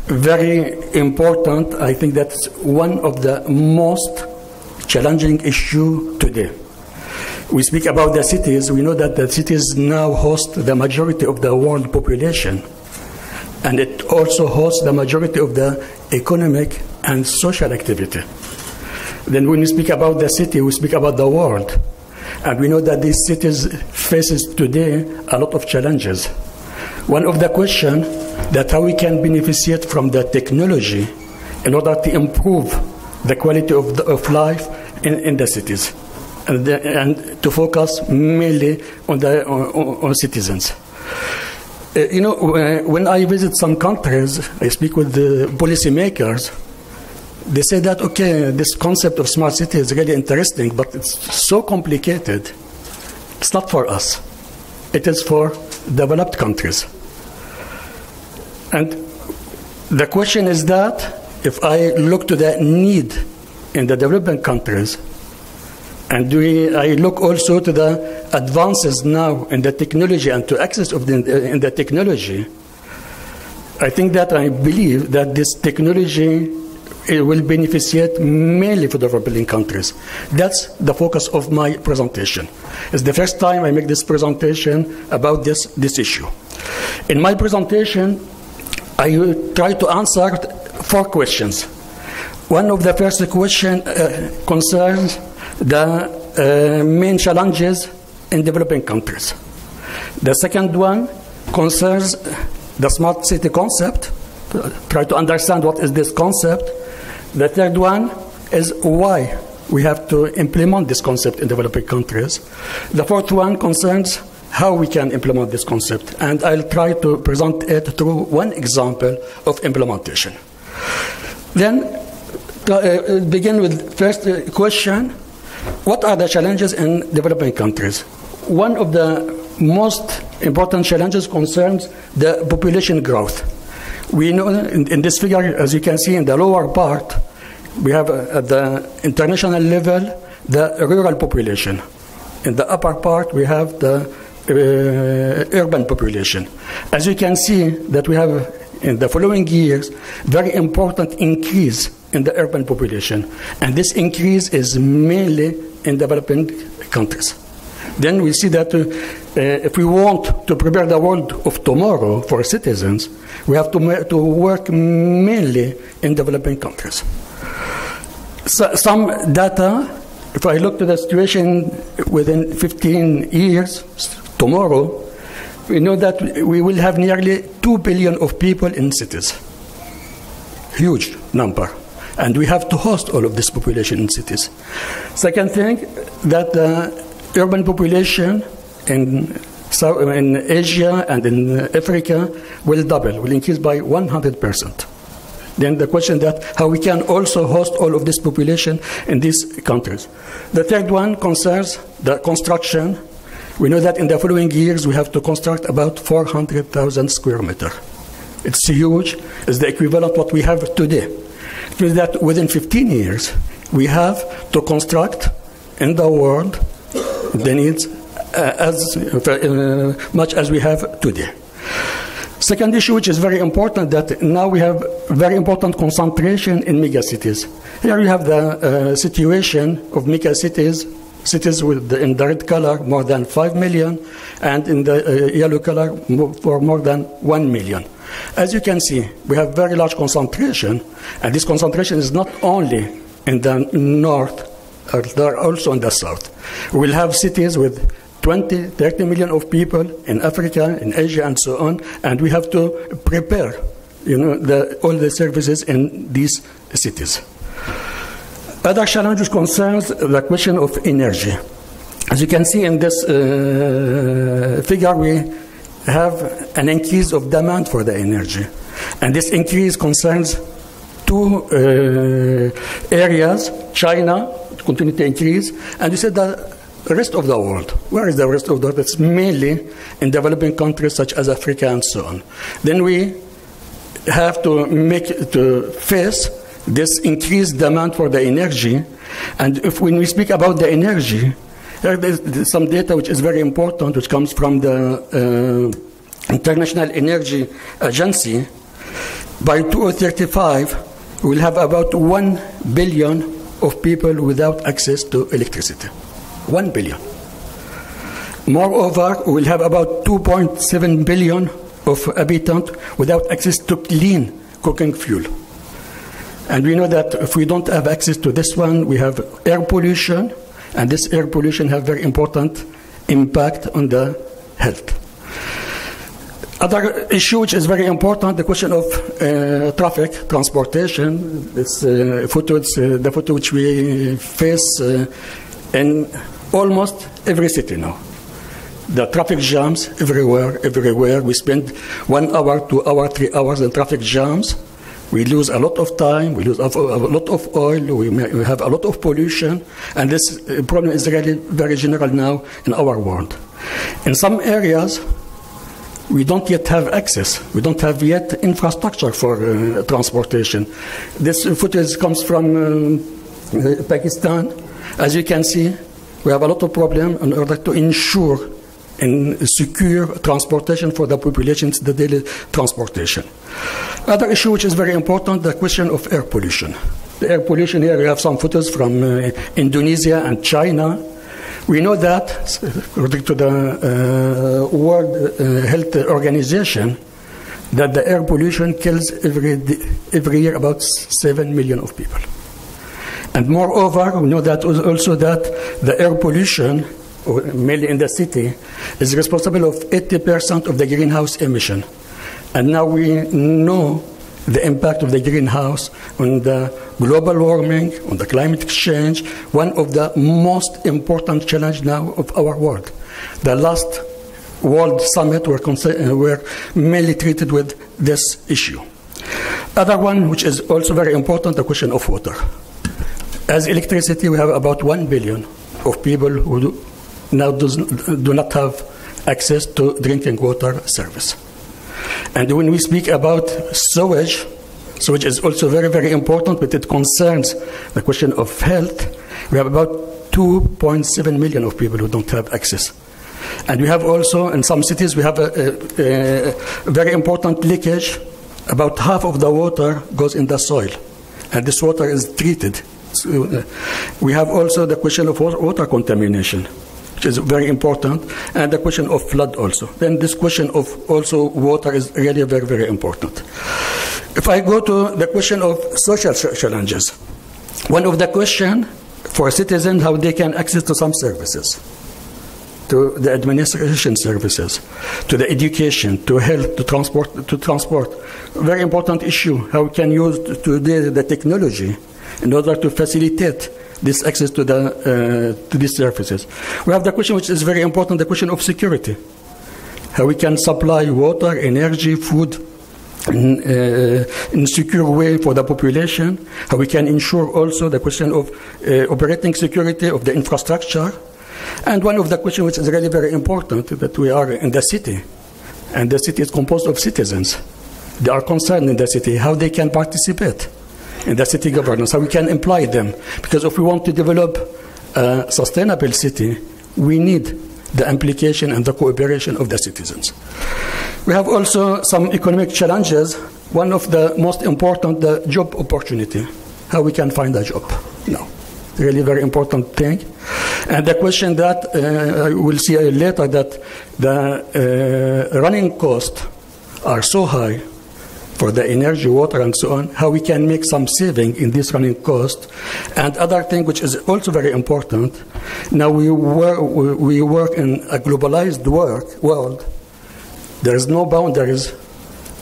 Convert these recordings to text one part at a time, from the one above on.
Very important. I think that's one of the most challenging issues today. We speak about the cities. We know that the cities now host the majority of the world population, and it also hosts the majority of the economic and social activity. Then when we speak about the city, we speak about the world. And we know that these cities faces today a lot of challenges. One of the questions that how we can beneficiate from the technology in order to improve the quality of life in the cities, and to focus mainly on citizens. When I visit some countries, I speak with the policymakers. They say that, okay, this concept of smart city is really interesting, but it's so complicated. It's not for us. It is for developed countries. And the question is that if I look to the need in the developing countries, and I look also to the advances now in the technology and to access of in the technology, I think that I believe that this technology will beneficiate mainly for developing countries. That's the focus of my presentation. It's the first time I make this presentation about this issue. In my presentation, I will try to answer 4 questions. One of the first questions concerns the main challenges in developing countries. The second one concerns the smart city concept. Try to understand what is this concept. The third one is why we have to implement this concept in developing countries. The fourth one concerns how we can implement this concept, and I'll try to present it through one example of implementation. Then begin with first question: what are the challenges in developing countries? One of the most important challenges concerns the population growth. We know in this figure, as you can see in the lower part, we have at the international level the rural population. In the upper part, we have the urban population. As you can see that we have in the following years very important increase in the urban population, and this increase is mainly in developing countries. Then we see that if we want to prepare the world of tomorrow for citizens, we have to work mainly in developing countries. So, some data, if I look to the situation within 15 years, tomorrow, we know that we will have nearly 2 billion of people in cities. Huge number. And we have to host all of this population in cities. Second thing, that the urban population in Asia and in Africa will double, will increase by 100%. Then the question that how we can also host all of this population in these countries. The third one concerns the construction. We know that in the following years we have to construct about 400,000 square meters. It's huge. It's the equivalent of what we have today. It means that within 15 years we have to construct in the world the needs as much as we have today. Second issue, which is very important, that now we have very important concentration in megacities. Here you have the situation of megacities, cities with in the red color more than 5 million, and in the yellow color for more than 1 million. As you can see, we have very large concentration, and this concentration is not only in the north, but also in the south. We will have cities with 20, 30 million of people in Africa, in Asia, and so on, and we have to prepare, all the services in these cities. Other challenges concerns the question of energy. As you can see in this figure, we have an increase of demand for the energy, and this increase concerns 2 areas. China continue to increase, and you said that the rest of the world. Where is the rest of the world? It's mainly in developing countries such as Africa and so on. Then we have to face this increased demand for the energy. And when we speak about the energy, there's some data which is very important, which comes from the International Energy Agency. By 2035, we'll have about 1 billion of people without access to electricity. 1 billion. Moreover, we'll have about 2.7 billion of inhabitants without access to clean cooking fuel. And we know that if we don't have access to this one, we have air pollution, and this air pollution has very important impact on the health. Other issue which is very important, the question of traffic, transportation. This the photo which we face in almost every city now. The traffic jams everywhere. We spend 1 hour, 2 hours, 3 hours in traffic jams. We lose a lot of time, we lose a lot of oil, we have a lot of pollution, and this problem is really very general now in our world. In some areas, we don't yet have access. We don't have yet infrastructure for transportation. This footage comes from Pakistan. As you can see, we have a lot of problems in order to ensure and secure transportation for the populations, the daily transportation. Other issue which is very important, the question of air pollution. The air pollution here, we have some photos from Indonesia and China. We know that, according to the World Health Organization, that the air pollution kills every year about 7 million of people. And moreover, we know that also that the air pollution, mainly in the city, is responsible of 80% of the greenhouse emission. And now we know the impact of the greenhouse on the global warming, on the climate change, one of the most important challenges now of our world. The last World Summit were mainly treated with this issue. Other one, which is also very important, the question of water. As electricity, we have about 1 billion of people who now do not have access to drinking water service. And when we speak about sewage is also very, very important, but it concerns the question of health. We have about 2.7 million of people who don't have access. And we have also, in some cities, we have a very important leakage. About half of the water goes in the soil, and this water is treated. So, we have also the question of water contamination, which is very important, and the question of flood also. Then this question of also water is really very, very important. If I go to the question of social challenges, one of the questions for citizens, how they can access to some services, to the administration services, to the education, to health, to transport. Very important issue, how we can use today the technology in order to facilitate this access to these services. We have the question which is very important, the question of security. How we can supply water, energy, food in a secure way for the population. How we can ensure also the question of operating security of the infrastructure. And one of the questions which is really very important, that we are in the city, and the city is composed of citizens. They are concerned in the city, how they can participate in the city governance, how we can employ them. Because if we want to develop a sustainable city, we need the implication and the cooperation of the citizens. We have also some economic challenges. One of the most important, the job opportunity, how we can find a job. No, really very important thing. And the question that we'll see later, that the running costs are so high for the energy, water, and so on, how we can make some saving in this running cost. And other thing which is also very important, now we work in a globalized world. There is no boundaries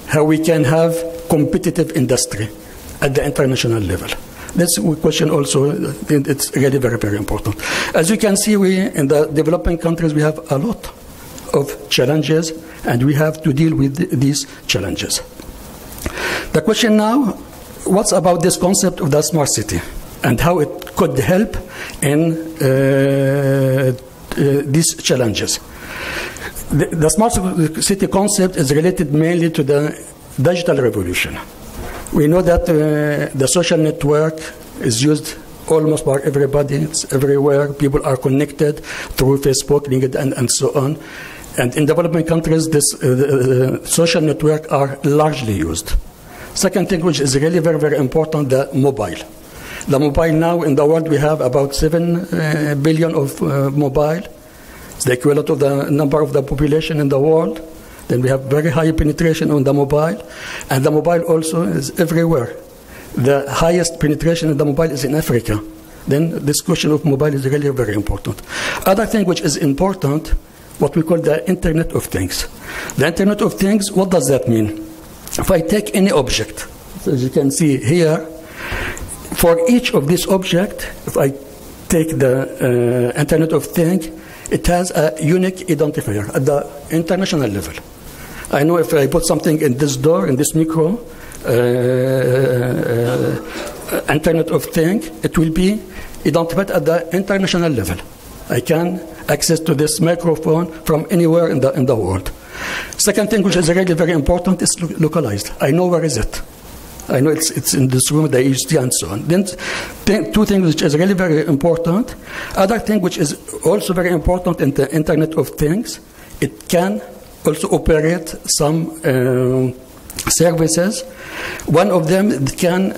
how we can have competitive industry at the international level. This question also, it's really very, very important. As you can see, we in the developing countries, we have a lot of challenges, and we have to deal with these challenges. The question now, what's about this concept of the smart city and how it could help in these challenges? The smart city concept is related mainly to the digital revolution. We know that the social network is used almost by everybody. It's everywhere. People are connected through Facebook, LinkedIn, and so on. And in developing countries, this social network are largely used. Second thing, which is really very, very important, the mobile. The mobile now in the world, we have about 7 billion of mobile. It's the equivalent of the number of the population in the world. Then we have very high penetration on the mobile. And the mobile also is everywhere. The highest penetration in the mobile is in Africa. Then this question of mobile is really very important. Other thing which is important, what we call the Internet of Things. The Internet of Things, what does that mean? If I take any object, as you can see here, for each of these objects, if I take the Internet of Things, it has a unique identifier at the international level. I know if I put something in this door, in this micro, Internet of Things, it will be identified at the international level. I can access to this microphone from anywhere in the world. Second thing, which is really very important, is localized. I know where is it. I know it's in this room, the AUST and so on. Then two things which is really very important. Other thing which is also very important in the Internet of Things, it can also operate some services. One of them, it can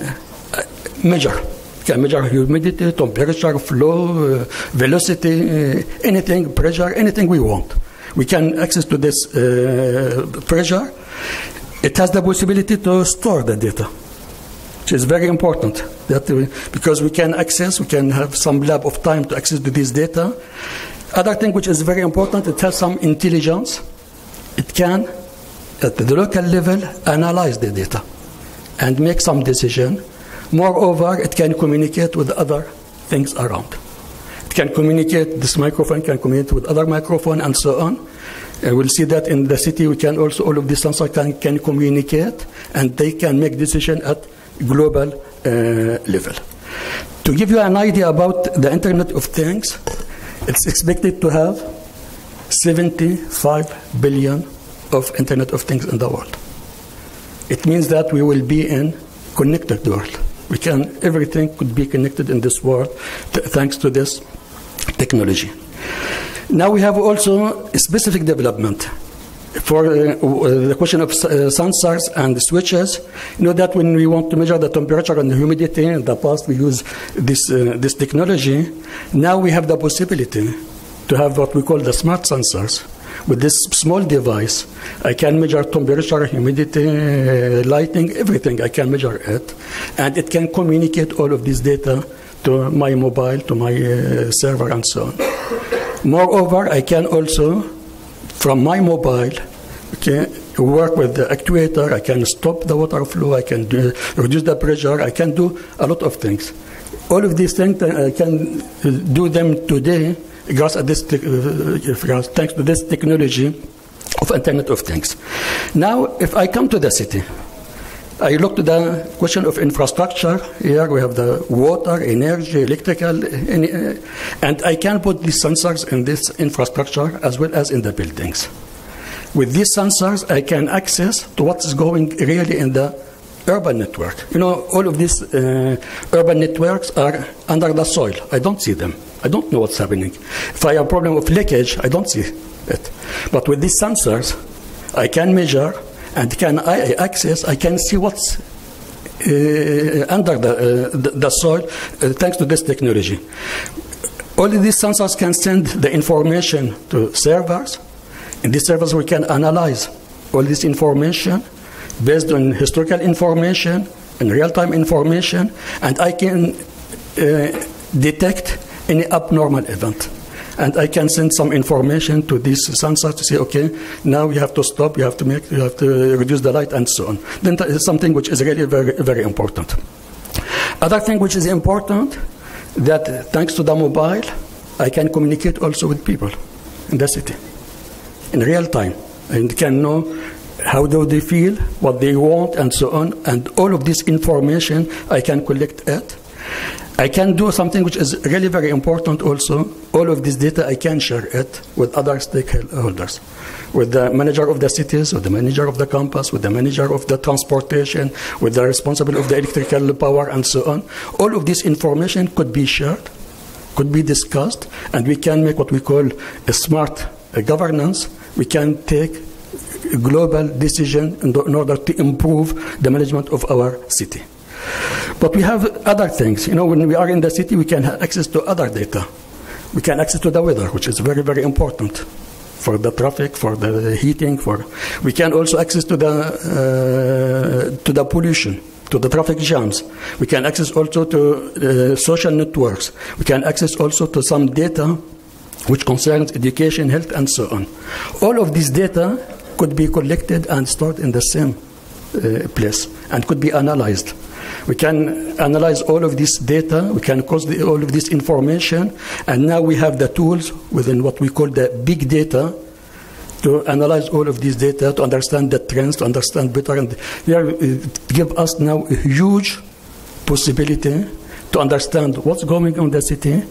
measure. It can measure humidity, temperature, flow, velocity, anything, pressure, anything we want. We can access to this pressure. It has the possibility to store the data, which is very important. Because we can access, we can have some lab of time to access to this data. Other thing which is very important, it has some intelligence. It can, at the local level, analyze the data and make some decision. Moreover, it can communicate with other things around. It can communicate, this microphone can communicate with other microphone and so on. We'll see that in the city, we can also, all of these sensors can communicate and they can make decision at global level. To give you an idea about the Internet of Things, it's expected to have 75 billion of Internet of Things in the world. It means that we will be in connected world. We can, everything could be connected in this world thanks to this technology. Now we have also a specific development for the question of sensors and switches. You know that when we want to measure the temperature and the humidity, in the past we use this technology. Now we have the possibility to have what we call the smart sensors. With this small device, I can measure temperature, humidity, lighting, everything. I can measure it. And it can communicate all of this data to my mobile, to my server, and so on. Moreover, I can also, from my mobile, work with the actuator. I can stop the water flow. I can reduce the pressure. I can do a lot of things. All of these things, I can do them today thanks to this technology of Internet of Things. Now, if I come to the city, I look to the question of infrastructure. Here we have the water, energy, electrical, and I can put these sensors in this infrastructure as well as in the buildings. With these sensors, I can access to what is going really in the urban network. You know, all of these urban networks are under the soil. I don't see them. I don't know what's happening. If I have a problem of leakage, I don't see it. But with these sensors, I can measure and I can see what's under the soil thanks to this technology. All of these sensors can send the information to servers. In these servers, we can analyze all this information based on historical information and real-time information, and I can detect any abnormal event. And I can send some information to this sensor to say, okay, now you have to stop, you have to reduce the light, and so on. Then that is something which is really very, very important. Other thing which is important, that thanks to the mobile, I can communicate also with people in the city in real time, and can know how do they feel, what they want, and so on. And all of this information, I can collect it. I can do something which is really very important also. All of this data, I can share it with other stakeholders, with the manager of the cities, with the manager of the campus, with the manager of the transportation, with the responsible of the electrical power, and so on. All of this information could be shared, could be discussed, and we can make what we call a smart governance. We can take global decision in order to improve the management of our city. But we have other things. When we are in the city, we can have access to other data. We can access to the weather, which is very, very important for the traffic, for the heating. We can also access to the pollution, to the traffic jams. We can access also to social networks. We can access also to some data which concerns education, health, and so on. All of these data could be collected and stored in the same place and could be analyzed. We can analyze all of this data, we can cause all of this information, and now we have the tools within what we call the big data to analyze all of these data, to understand the trends, to understand better. And it gives us now a huge possibility to understand what's going on in the city,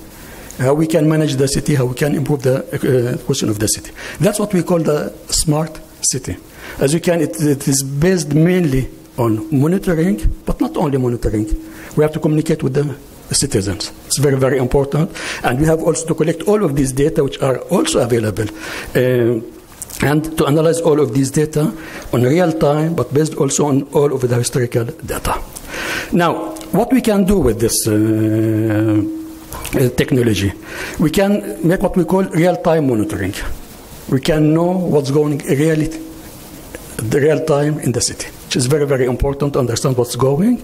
how we can manage the city, how we can improve the question of the city. That's what we call the smart city. As you can, it is based mainly on monitoring, but not only monitoring. We have to communicate with the citizens. It's very, very important. And we have also to collect all of these data, which are also available, and to analyze all of these data on real time, but based also on all of the historical data. Now, what we can do with this technology, we can make what we call real-time monitoring. We can know what's going real time in the city, which is very, very important to understand what's going.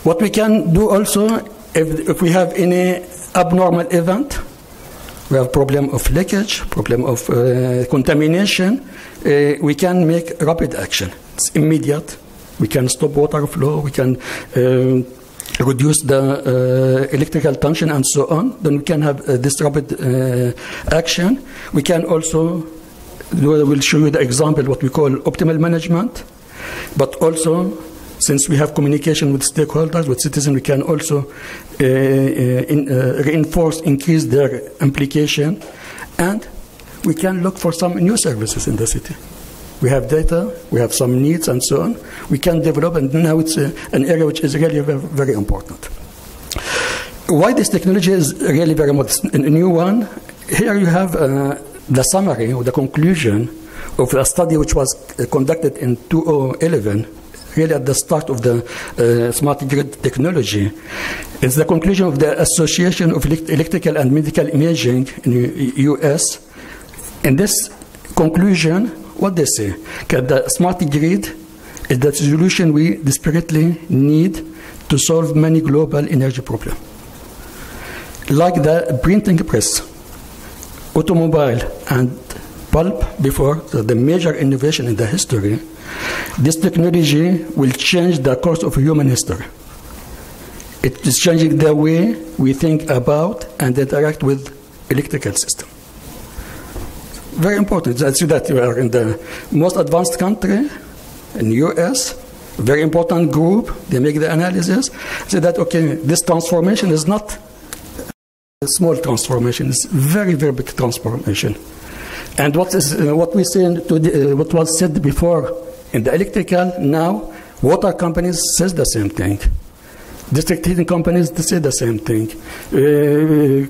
What we can do also, if we have any abnormal event, we have problem of leakage, problem of contamination, we can make rapid action. It's immediate. We can stop water flow, we can reduce the electrical tension and so on. Then we can have this rapid action. We can also, we'll show you the example, what we call optimal management, but also, since we have communication with stakeholders, with citizens, we can also increase their implication, and we can look for some new services in the city. We have data, we have some needs and so on. We can develop, and now it's an area which is really very, very important. Why this technology is really very much a new one? Here you have the summary or the conclusion of a study which was conducted in 2011, really at the start of the smart grid technology. It's the conclusion of the Association of Electrical and Medical Imaging in the US. In this conclusion, what they say, that the smart grid is the solution we desperately need to solve many global energy problems. Like the printing press, automobile, and pulp before, the major innovation in the history, this technology will change the course of human history. It is changing the way we think about and interact with electrical system. Very important. I see that you are in the most advanced country, in the US, very important group. They make the analysis, say that, okay, this transformation is not a small transformation, it's very, very big transformation. And what we say what was said before in the electrical, now water companies says the same thing. District heating companies, they say the same thing.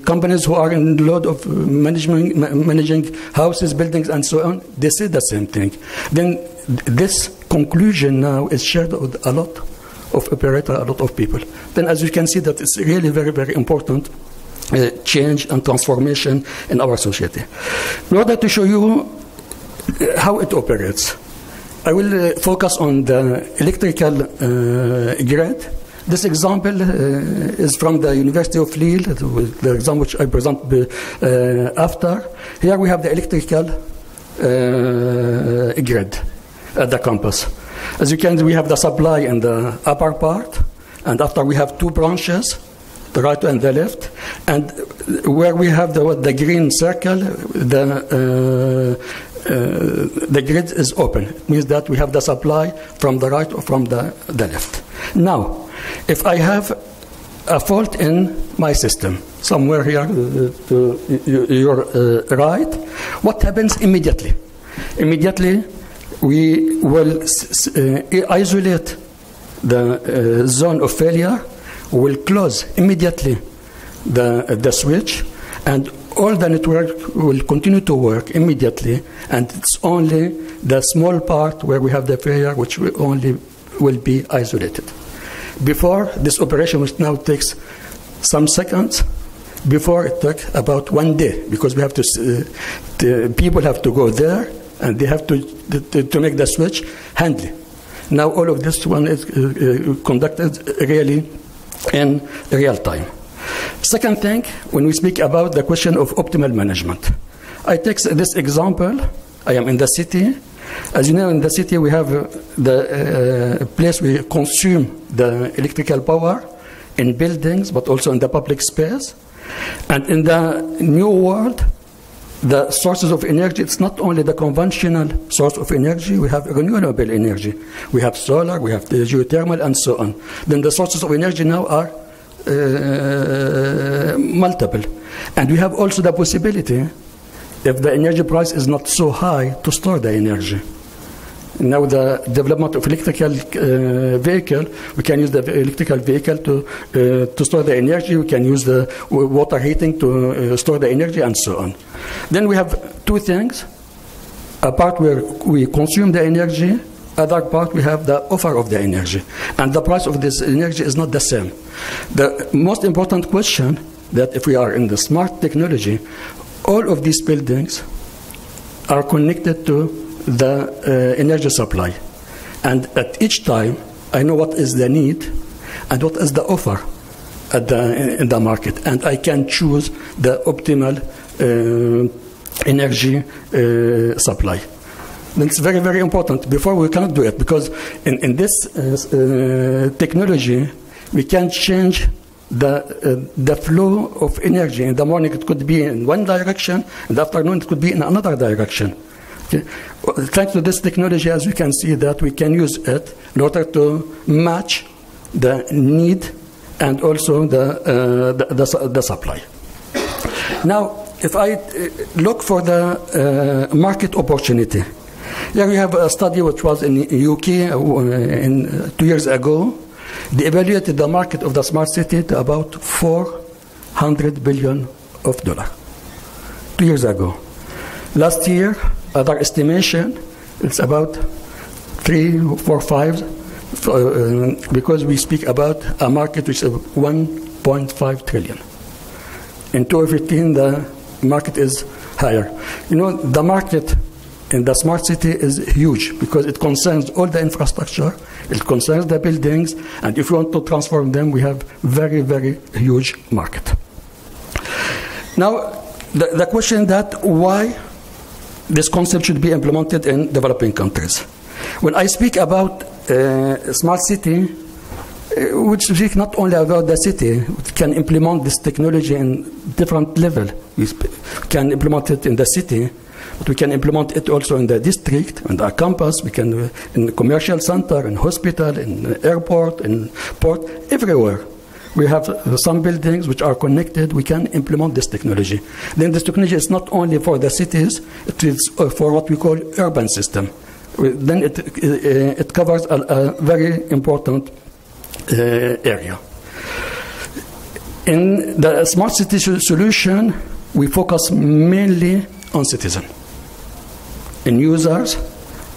Companies who are in load of managing houses, buildings, and so on, they say the same thing. Then this conclusion now is shared with a lot of operators, a lot of people. Then as you can see, that it's really very, very important change and transformation in our society. In order to show you how it operates, I will focus on the electrical grid. This example is from the University of Lille, the example which I present after. Here we have the electrical grid at the campus. As you can see, we have the supply in the upper part, and after we have two branches, the right and the left, and where we have the green circle, the grid is open. It means that we have the supply from the right or from the left. Now, if I have a fault in my system, somewhere here to your right, what happens immediately? Immediately, we will isolate the zone of failure. We will close immediately the switch, and all the network will continue to work immediately, and it's only the small part where we have the failure which will be isolated. Before, this operation, which now takes some seconds, before it took about 1 day, because we have to, people have to go there, and they have to make the switch handily. Now all of this one is conducted really in real time. Second thing, when we speak about the question of optimal management, I take this example. I am in the city. As you know, in the city we have the place we consume the electrical power in buildings, but also in the public space. And in the new world, the sources of energy, it's not only the conventional source of energy, we have renewable energy. We have solar, we have the geothermal, and so on. Then the sources of energy now are multiple. And we have also the possibility, if the energy price is not so high, to store the energy. Now the development of electrical vehicle, we can use the electrical vehicle to store the energy. We can use the water heating to store the energy, and so on. Then we have two things: a part where we consume the energy, other part we have the offer of the energy, and the price of this energy is not the same. The most important question that if we are in the smart technology, all of these buildings are connected to the energy supply, and at each time I know what is the need and what is the offer in the market, and I can choose the optimal energy supply. It's very, very important. Before we cannot do it, because in this technology we can change the flow of energy. In the morning it could be in one direction, in the afternoon it could be in another direction. Okay. Thanks to this technology, as we can see, that we can use it in order to match the need and also the supply. Now, if I look for the market opportunity, here we have a study which was in the UK 2 years ago. They evaluated the market of the smart city to about $400 billion. 2 years ago. Last year, other estimation, it's about 3, 4, 5, because we speak about a market which is 1.5 trillion. In 2015, the market is higher. You know, the market in the smart city is huge because it concerns all the infrastructure, it concerns the buildings, and if we want to transform them, we have very, very huge market. Now, the question that why this concept should be implemented in developing countries. When I speak about smart city, which speak not only about the city, we can implement this technology in different level. We can implement it in the city, but we can implement it also in the district, in the campus, we can in the commercial center, in hospital, in airport, in port, everywhere. We have some buildings which are connected. We can implement this technology. Then this technology is not only for the cities, it is for what we call urban system. Then it covers a very important area. In the smart city solution, we focus mainly on citizens, in users,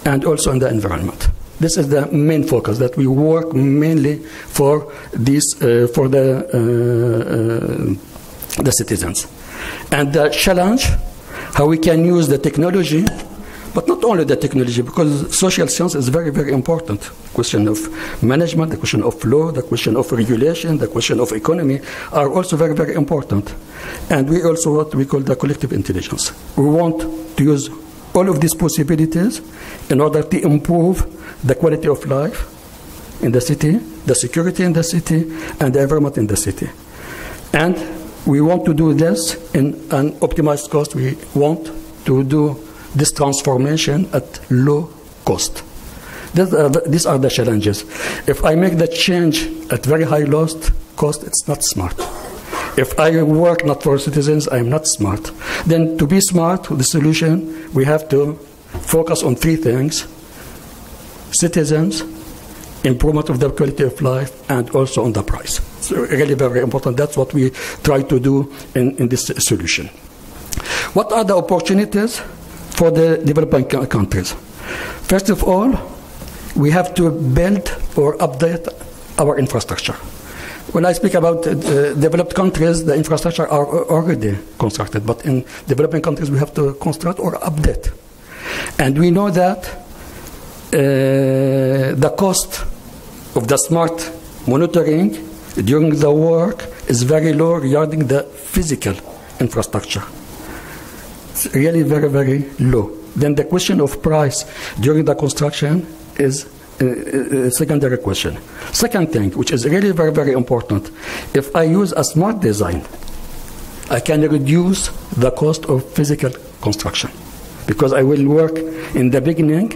and also in the environment. This is the main focus, that we work mainly for this, for the citizens. And the challenge, how we can use the technology, but not only the technology, because social science is very, very important. Question of management, the question of law, the question of regulation, the question of economy are also very, very important. And we also what we call the collective intelligence. We want to use all of these possibilities in order to improve the quality of life in the city, the security in the city, and the environment in the city. And we want to do this in an optimized cost. We want to do this transformation at low cost. These are the challenges. If I make the change at very high cost, it's not smart. If I work not for citizens, I'm not smart. Then to be smart, the solution, we have to focus on 3 things: citizens, improvement of the quality of life, and also on the price. So really very important. That's what we try to do in this solution. What are the opportunities for the developing countries? First of all, we have to build or update our infrastructure. When I speak about developed countries, the infrastructure are already constructed, but in developing countries we have to construct or update. And we know that the cost of the smart monitoring during the work is very low regarding the physical infrastructure. It's really very, very low. Then the question of price during the construction is a secondary question. Second thing, which is really very, very important, if I use a smart design, I can reduce the cost of physical construction, because I will work in the beginning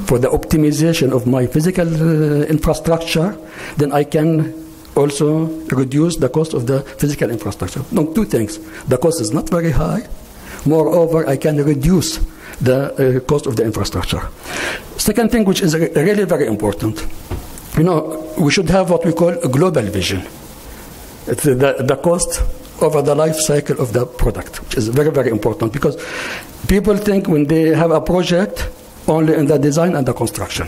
for the optimization of my physical infrastructure, then I can also reduce the cost of the physical infrastructure. No, two things. The cost is not very high. Moreover, I can reduce the cost of the infrastructure. Second thing, which is really very important, we should have what we call a global vision. It's the cost over the life cycle of the product, which is very, very important, because people think when they have a project only in the design and the construction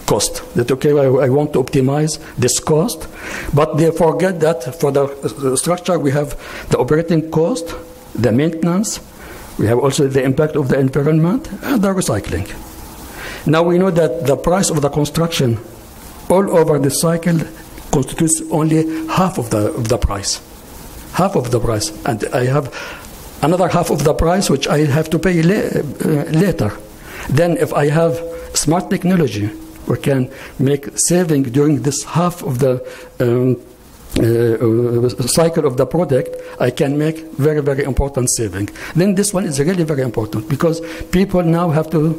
cost, that okay, I want to optimize this cost, but they forget that for the structure we have the operating cost, the maintenance, we have also the impact of the environment and the recycling. Now we know that the price of the construction all over the cycle constitutes only half of the price. Half of the price. And I have another half of the price which I have to pay later. Then if I have smart technology, we can make saving during this half of the cycle of the product, I can make very, very important saving. Then this one is really very important, because people now have to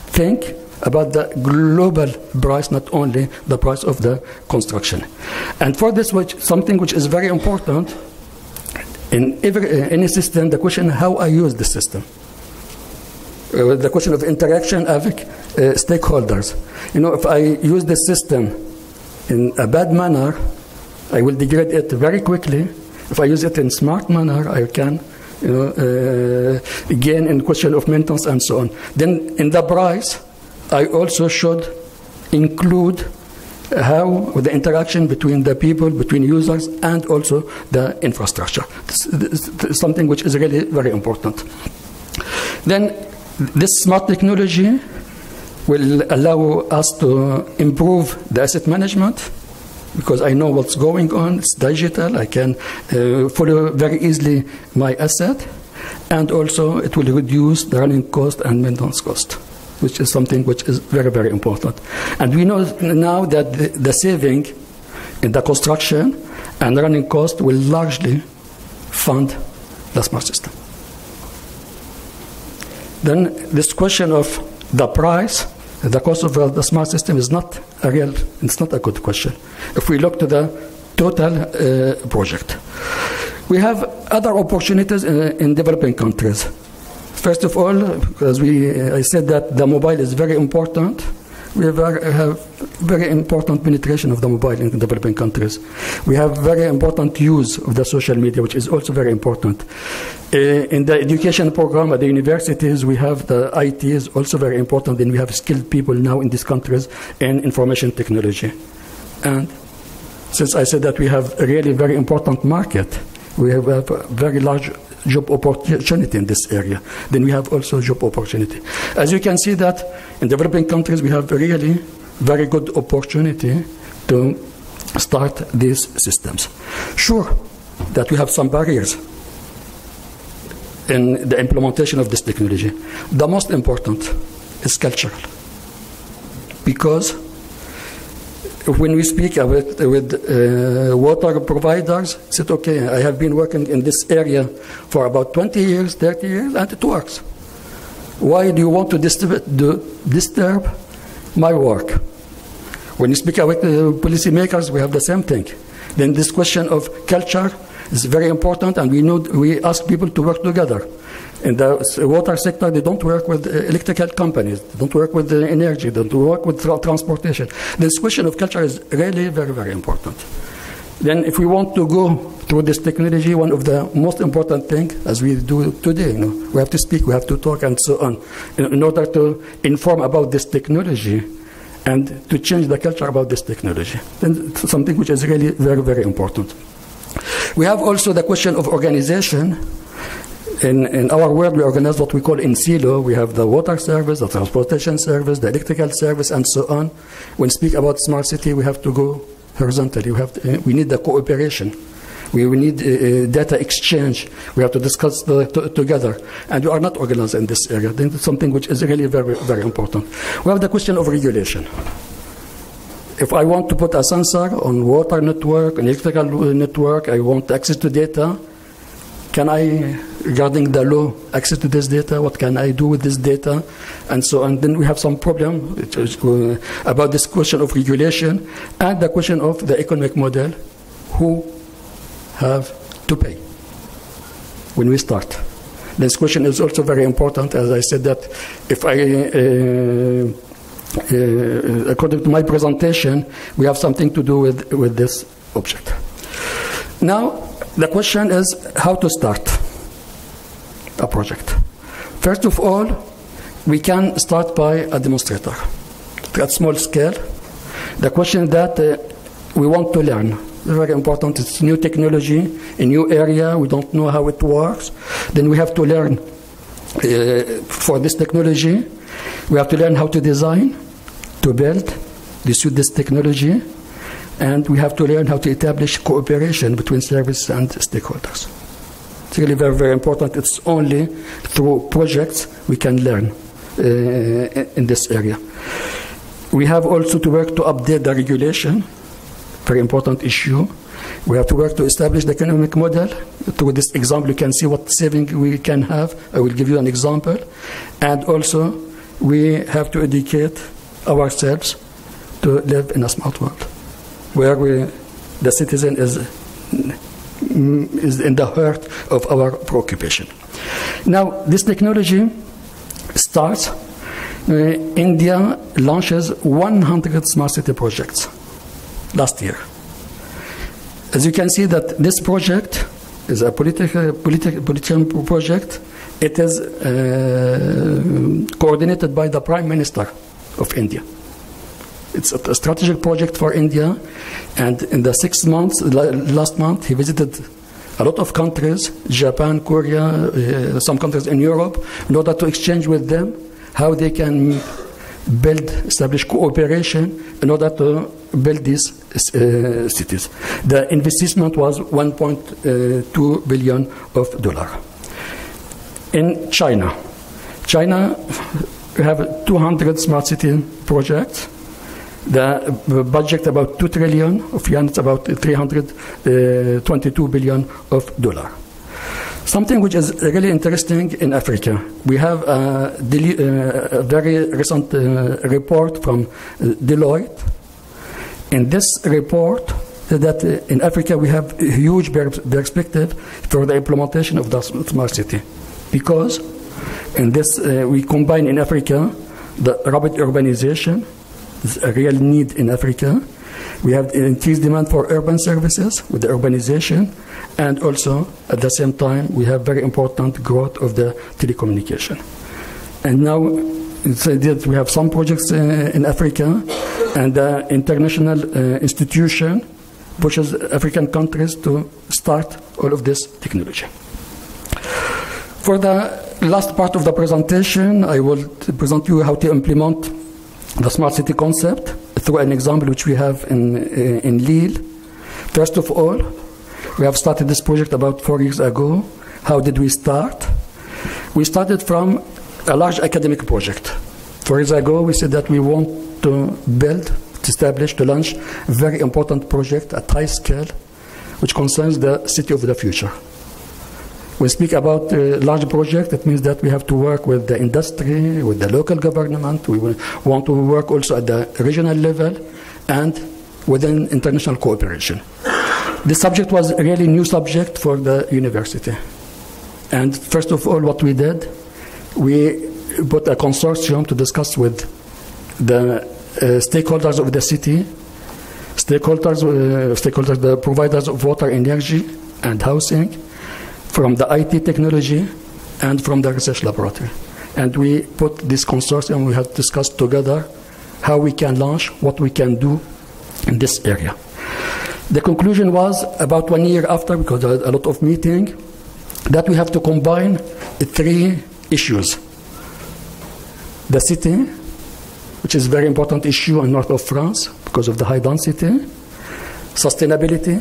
think about the global price, not only the price of the construction. And for this, something which is very important in any system, the question how I use the system. The question of interaction with stakeholders. If I use the system in a bad manner, I will degrade it very quickly. If I use it in smart manner, I can gain in question of maintenance and so on. Then in the price, I also should include how the interaction between the people, between users, and also the infrastructure. This is something which is really very important. Then this smart technology will allow us to improve the asset management, because I know what's going on. It's digital. I can follow very easily my asset, and also it will reduce the running cost and maintenance cost, which is something which is very, very important. And we know now that the saving in the construction and running cost will largely fund the smart system. Then this question of the price, the cost of the smart system is not it's not a good question. If we look to the total project, we have other opportunities in developing countries. First of all, because I said that the mobile is very important, we have very important penetration of the mobile in developing countries. We have very important use of the social media, which is also very important. In the education program at the universities, we have the IT is also very important, and we have skilled people now in these countries in information technology. And since I said that we have a really very important market, we have a very large job opportunity in this area, then we have also job opportunity. As you can see that in developing countries, we have a really very good opportunity to start these systems. Sure that we have some barriers in the implementation of this technology. The most important is cultural, because when we speak with water providers, said, okay, I have been working in this area for about 20 years, 30 years, and it works. Why do you want to disturb my work? When you speak with policymakers, we have the same thing. Then this question of culture is very important, and we ask people to work together. In the water sector, they don't work with electrical companies, they don't work with energy, they don't work with transportation. This question of culture is really very, very important. Then if we want to go through this technology, one of the most important things, as we do today, we have to speak, we have to talk, and so on, in order to inform about this technology and to change the culture about this technology. And something which is really very, very important. We have also the question of organization. In our world, we organize what we call in silo. We have the water service, the transportation service, the electrical service, and so on. When we speak about smart city, we have to go horizontally. We need the cooperation. We need data exchange. We have to discuss together. And we are not organized in this area. This is something which is really very, very important. We have the question of regulation. If I want to put a sensor on water network, an electrical network, I want access to data, can I, regarding the law, access to this data? What can I do with this data? And so on. Then we have some problem about this question of regulation and the question of the economic model. Who have to pay when we start? This question is also very important. As I said that if according to my presentation, we have something to do with this object. Now, the question is how to start a project. First of all, we can start by a demonstrator at small scale. The question that we want to learn, very important, it's new technology, a new area, we don't know how it works. Then we have to learn for this technology, we have to learn how to design, to build, this technology, and we have to learn how to establish cooperation between service and stakeholders. It's really very, very important. It's only through projects we can learn in this area. We have also to work to update the regulation, very important issue. We have to work to establish the economic model. Through this example, you can see what saving we can have. I will give you an example. And also, we have to educate ourselves to live in a smart world, where the citizen is in the heart of our preoccupation. Now, this technology starts. India launches 100 smart city projects last year. As you can see that this project is a political project. It is coordinated by the Prime Minister of India. It's a strategic project for India, and in the 6 months, last month, he visited a lot of countries, Japan, Korea, some countries in Europe, in order to exchange with them how they can establish cooperation in order to build these cities. The investment was $1.2 billion. In China, we have 200 smart city projects. The budget about 2 trillion of yuan, it's about $322 billion. Something which is really interesting in Africa. We have a very recent report from Deloitte. In this report, that in Africa we have a huge perspective for the implementation of the smart city, because in this we combine in Africa the rapid urbanization, is a real need in Africa. We have increased demand for urban services with the urbanization, and also at the same time we have very important growth of the telecommunication. And now we have some projects in Africa, and the international institution pushes African countries to start all of this technology. For the last part of the presentation, I will present you how to implement the smart city concept through an example which we have in Lille. First of all, we have started this project about 4 years ago. How did we start? We started from a large academic project. 4 years ago, we said that we want to build, to establish, to launch a very important project at high scale, which concerns the city of the future. When we speak about a large project, it means that we have to work with the industry, with the local government. We want to work also at the regional level and within international cooperation. This subject was a really new subject for the university. And first of all, what we did, we put a consortium to discuss with the stakeholders of the city, the providers of water, energy, and housing, from the IT technology, and from the research laboratory. And we put this consortium, we have discussed together how we can launch, what we can do in this area. The conclusion was about 1 year after, because there was a lot of meeting, that we have to combine the 3 issues. The city, which is a very important issue in north of France because of the high density. Sustainability,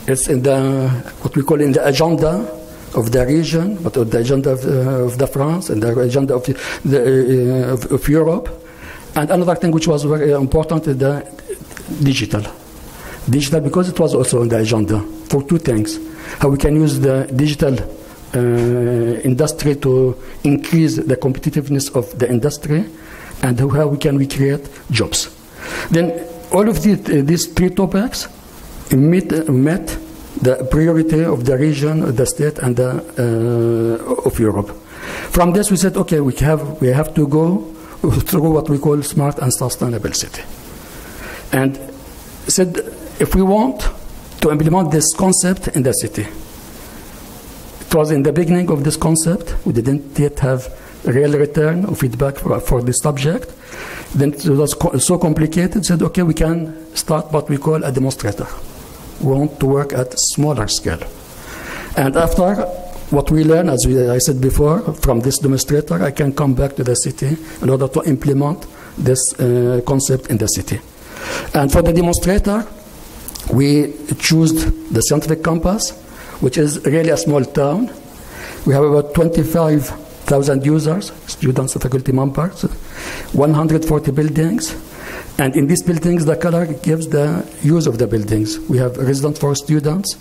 it's in the, what we call in the agenda of the region, but of the agenda of the France and the agenda of Europe. And another thing which was very important is the digital. Digital, because it was also on the agenda for 2 things. How we can use the digital industry to increase the competitiveness of the industry, and how we can recreate jobs. Then all of these 3 topics met the priority of the region, the state, and of Europe. From this we said, okay, we have to go through what we call smart and sustainable city. And said, if we want to implement this concept in the city, it was in the beginning of this concept, we didn't yet have real return or feedback for this subject. Then it was so complicated, said, okay, we can start what we call a demonstrator. We want to work at smaller scale. And after what we learn, as I said before, from this demonstrator, I can come back to the city in order to implement this concept in the city. And for the demonstrator, we choose the scientific campus, which is really a small town. We have about 25,000 users, students and faculty members, 140 buildings. And in these buildings, the color gives the use of the buildings. We have residence for students,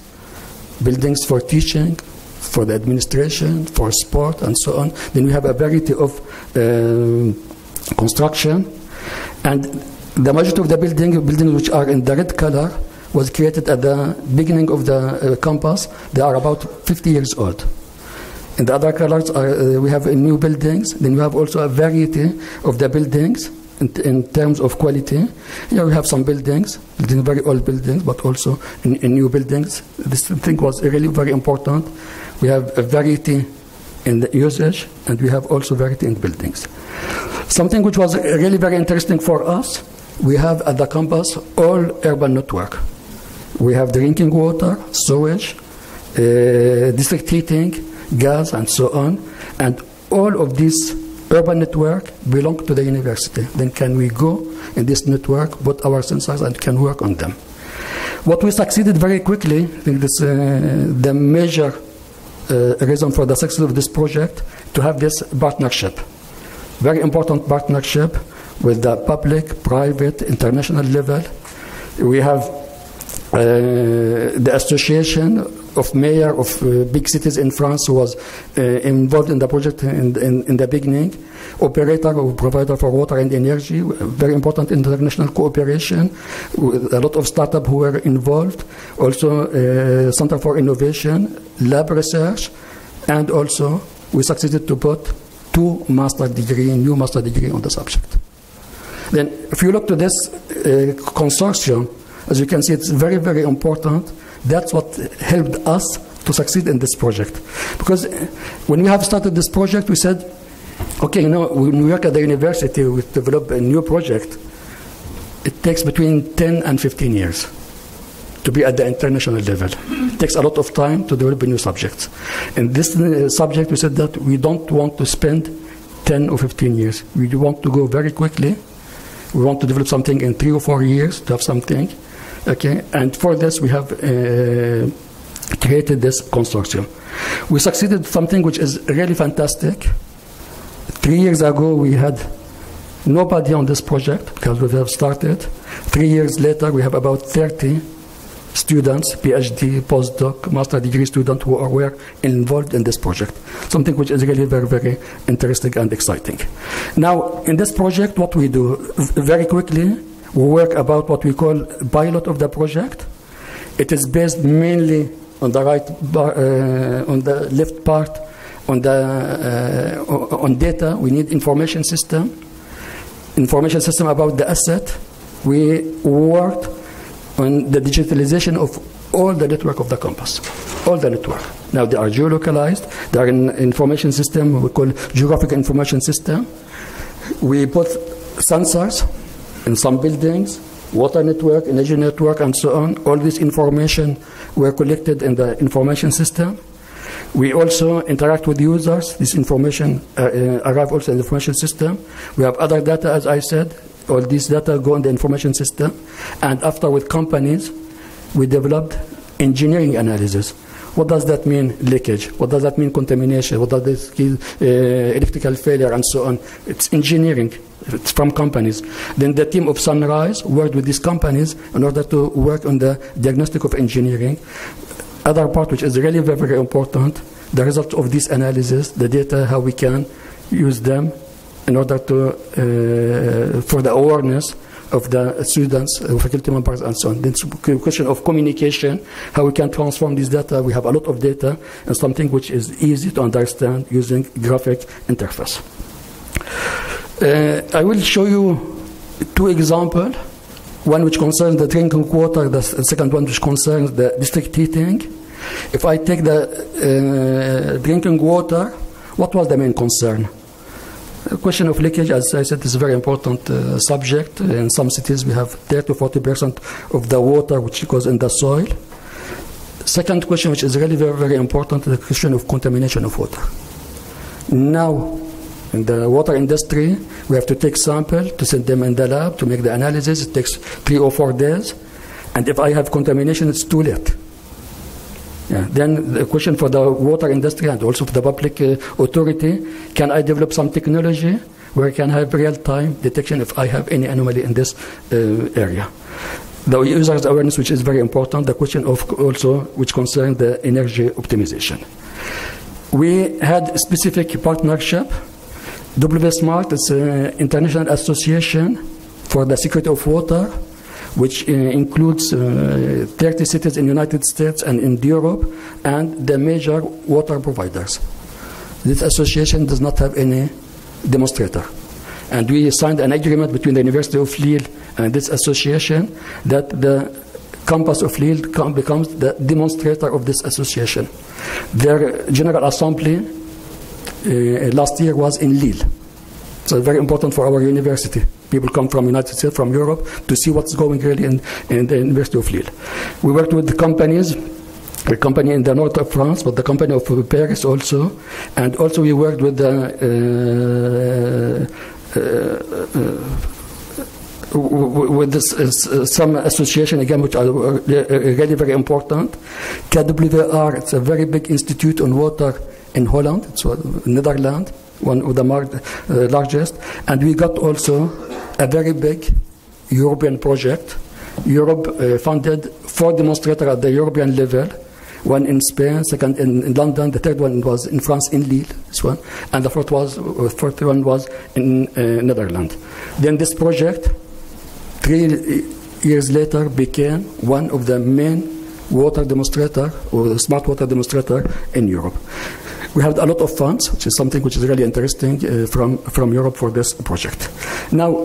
buildings for teaching, for the administration, for sport, and so on. Then we have a variety of construction. And the majority of the buildings which are in the red color was created at the beginning of the campus. They are about 50 years old. In the other colors, we have new buildings. Then we have also a variety of the buildings in terms of quality. Here we have some buildings, very old buildings, but also in new buildings. This thing was really very important. We have a variety in the usage, and we have also variety in buildings. Something which was really very interesting for us, we have at the campus all urban network. We have drinking water, sewage, district heating, gas, and so on. And all of these urban network belong to the university. Then can we go in this network, put our sensors, and can work on them. What we succeeded very quickly, I think this the major reason for the success of this project, to have this partnership. Very important partnership with the public, private, international level. We have the association of mayor of big cities in France who was involved in the project in the beginning, operator or provider for water and energy, very important international cooperation, a lot of startups who were involved, also Center for Innovation, lab research, and also we succeeded to put new master degree on the subject. Then if you look to this consortium, as you can see, it's very, very important. That's what helped us to succeed in this project. Because when we have started this project, we said, okay, when we work at the university, we develop a new project. It takes between 10 and 15 years to be at the international level. It takes a lot of time to develop new subjects. In this subject, we said that we don't want to spend 10 or 15 years. We want to go very quickly. We want to develop something in 3 or 4 years to have something. Okay, and for this we have created this consortium. We succeeded something which is really fantastic. 3 years ago we had nobody on this project because we have started. 3 years later we have about 30 students, PhD, postdoc, master degree students who were involved in this project. Something which is really very, very interesting and exciting. Now, in this project, what we do very quickly, we work about what we call pilot of the project. It is based mainly on the on the left part, on data. We need information system about the asset. We worked on the digitalization of all the network of the campus, all the network. Now they are geolocalized, they are in information system, we call geographic information system. We put sensors in some buildings, water network, energy network, and so on. All this information were collected in the information system. We also interact with users. This information arrive also in the information system. We have other data, as I said. All these data go in the information system. And after with companies, we developed engineering analysis. What does that mean, leakage? What does that mean, contamination? What does this mean, electrical failure, and so on? It's engineering. It's from companies. Then the team of Sunrise worked with these companies in order to work on the diagnostic of engineering. Other part which is really very, very important, the result of this analysis, the data, how we can use them in order to, for the awareness of the students, faculty members, and so on. Then the question of communication, how we can transform this data. We have a lot of data and something which is easy to understand using graphic interface. I will show you two examples. One which concerns the drinking water, the second one which concerns the district heating. If I take the drinking water, what was the main concern? The question of leakage, as I said, is a very important subject. In some cities, we have 30 to 40% of the water which goes in the soil. Second question, which is really very, very important, is the question of contamination of water. Now, in the water industry, we have to take samples to send them in the lab to make the analysis. It takes 3 or 4 days. And if I have contamination, it's too late. Yeah. Then the question for the water industry and also for the public authority, can I develop some technology where I can have real-time detection if I have any anomaly in this area? The user's awareness, which is very important, the question of also which concerns the energy optimization. We had a specific partnership. WSmart is an international association for the security of water, which includes 30 cities in the United States and in Europe, and the major water providers. This association does not have any demonstrator. And we signed an agreement between the University of Lille and this association that the campus of Lille becomes the demonstrator of this association. Their General Assembly last year was in Lille. So very important for our university. People come from the United States, from Europe, to see what's going really in the University of Lille. We worked with the companies, a company in the north of France, but the company of Paris also. And also we worked with some association, again, which are really very important. KWR, it's a very big institute on water in Holland, it's Netherlands, one of the largest. And we got also a very big European project. Europe funded 4 demonstrators at the European level, one in Spain, second in London, the third one was in France, in Lille, this one, and the fourth one was in Netherlands. Then this project, 3 years later, became one of the main water demonstrator or smart water demonstrator in Europe. We have a lot of funds, which is something which is really interesting from Europe for this project. Now,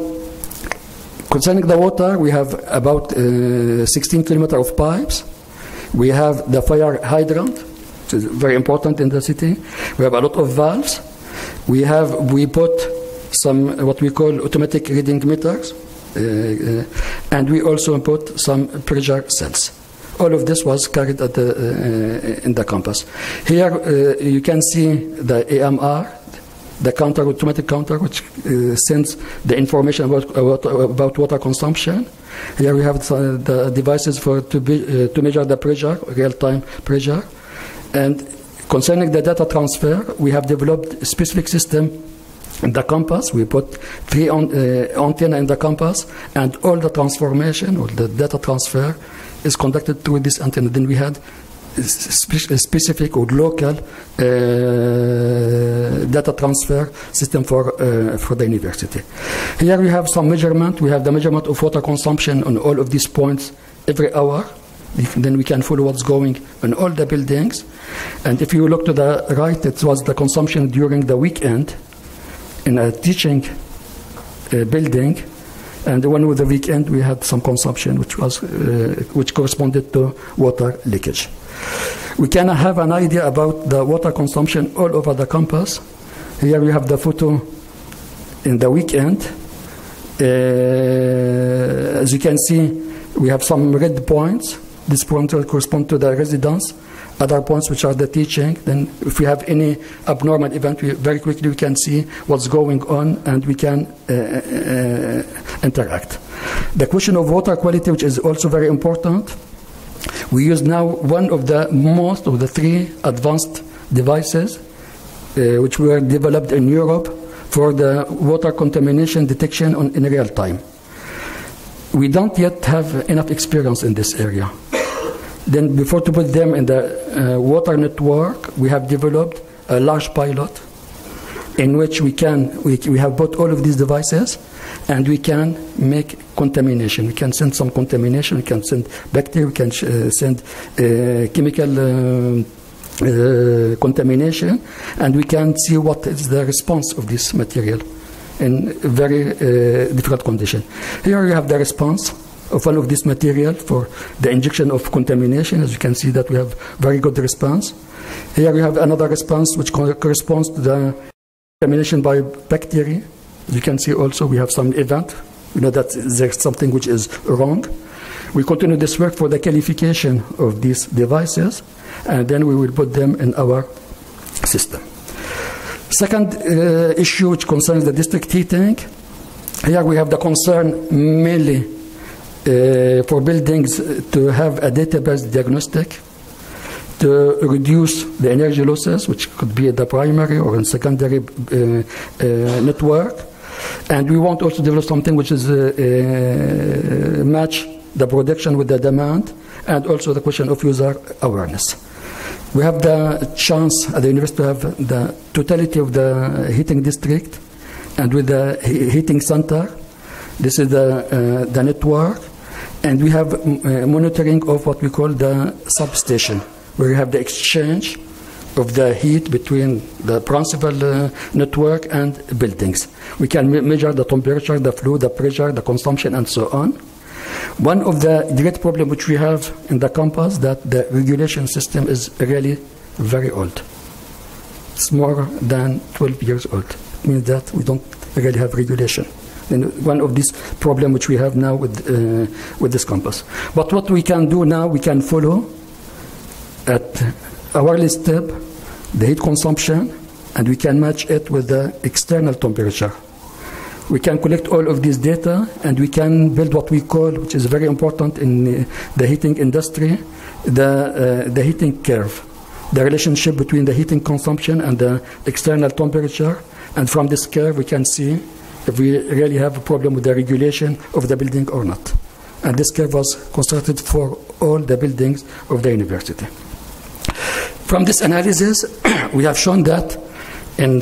concerning the water, we have about 16 kilometers of pipes. We have the fire hydrant, which is very important in the city. We have a lot of valves. We put some what we call automatic reading meters, and we also put some pressure cells. All of this was carried at in the campus. Here you can see the AMR, the automatic counter, which sends the information about water consumption. Here we have the devices to measure the pressure, real-time pressure. And concerning the data transfer, we have developed a specific system in the campus. We put 3 antennas in the campus, and all the transformation or the data transfer is conducted through this antenna. Then we had a specific or local data transfer system for the university. Here we have some measurement. We have the measurement of water consumption on all of these points every hour. Then we can follow what's going on all the buildings. And if you look to the right, it was the consumption during the weekend in a teaching building. And the one with the weekend, we had some consumption, which corresponded to water leakage. We can have an idea about the water consumption all over the campus. Here we have the photo in the weekend. As you can see, we have some red points. These points correspond to the residents. Other points which are the teaching. Then if we have any abnormal event, very quickly we can see what's going on and we can interact. The question of water quality, which is also very important. We use now one of the most of the 3 advanced devices which were developed in Europe for the water contamination detection in real time. We don't yet have enough experience in this area. Then before to put them in the water network, we have developed a large pilot in which we have bought all of these devices and we can make contamination. We can send some contamination, we can send bacteria, we can send chemical contamination, and we can see what is the response of this material in very difficult condition. Here you have the response of one of this material for the injection of contamination. As you can see that we have very good response. Here we have another response which corresponds to the contamination by bacteria. As you can see also we have some event. We know that there's something which is wrong. We continue this work for the qualification of these devices, and then we will put them in our system. Second issue which concerns the district heating. Here we have the concern mainly for buildings to have a database diagnostic to reduce the energy losses, which could be at the primary or in secondary network. And we want also to develop something which is match the production with the demand, and also the question of user awareness. We have the chance at the university to have the totality of the heating district and with the heating center. This is the network. And we have monitoring of what we call the substation, where we have the exchange of the heat between the principal network and buildings. We can measure the temperature, the flow, the pressure, the consumption, and so on. One of the great problems which we have in the campus that the regulation system is really very old. It's more than 12 years old. It means that we don't really have regulation. And one of these problems which we have now with this campus. But what we can do now, we can follow at hourly step the heat consumption, and we can match it with the external temperature. We can collect all of this data, and we can build what we call, which is very important in the heating industry, the heating curve, the relationship between the heating consumption and the external temperature. And from this curve, we can see if we really have a problem with the regulation of the building or not. And this curve was constructed for all the buildings of the university. From this analysis, we have shown that